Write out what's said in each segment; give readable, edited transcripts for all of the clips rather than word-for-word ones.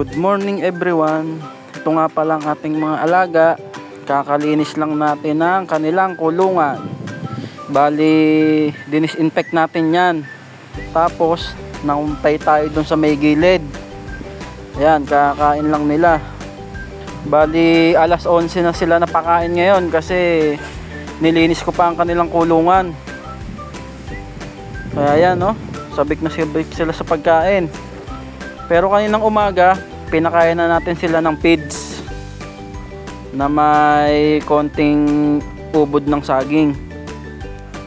Good morning everyone. Ito nga pala ang ating mga alaga. Kakalinis lang natin ng kanilang kulungan. Bali, dinisinfect natin yan. Tapos, naumpay tayo dun sa may gilid. Ayan, kakain lang nila. Bali, alas 11 na sila napakain ngayon kasi nilinis ko pa ang kanilang kulungan. Kaya yan, no? Sabik na sabik sila sa pagkain. Pero kaninang umaga, pinakain na natin sila ng feeds na may konting ubod ng saging.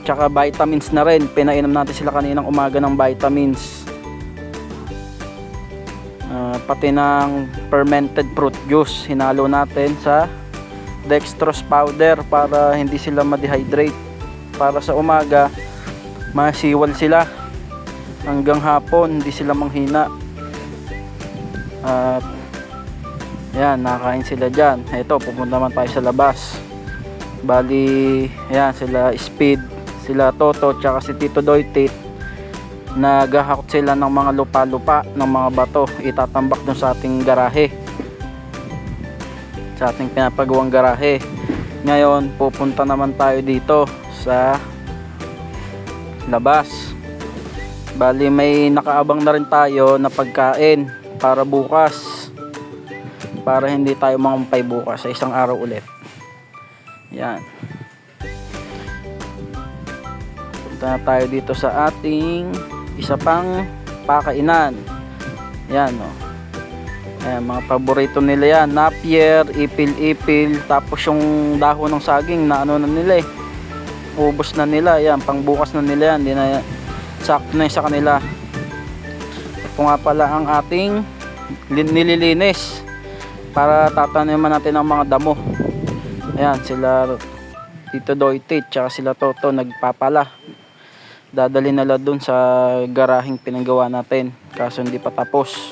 Tsaka vitamins na rin. Pinainom natin sila kaninang umaga ng vitamins. Pati ng fermented fruit juice. Hinalo natin sa dextrose powder para hindi sila ma-dehydrate. Para sa umaga, masiwal sila. Hanggang hapon, hindi sila manghina. At yan, nakain sila dyan. Ito, pupunta naman tayo sa labas. Bali, yan, sila Speed, sila Toto, tsaka si Tito Doitit. Naghahakot sila ng mga lupa-lupa, ng mga bato. Itatambak dun sa ating garahe, sa ating pinapagawang garahe. Ngayon, pupunta naman tayo dito sa labas. Bali, may nakaabang na rin tayo na pagkain para bukas, para hindi tayo mangumpay bukas sa isang araw ulit. Yan, punta na tayo dito sa ating isa pang pakainan. Yan, no? Ayan, mga paborito nila yan, napier, ipil-ipil, tapos yung dahon ng saging na ano na nila ubos na nila. Yan, pang bukas na nila yan, hindi na sakto na sa kanila. Ito nga pala ang ating nililinis para tataniman natin ang mga damo. Ayan, sila Tito Doitit tsaka sila Toto nagpapala. Dadali nila dun sa garaheng pinagawa natin, kaso hindi pa tapos.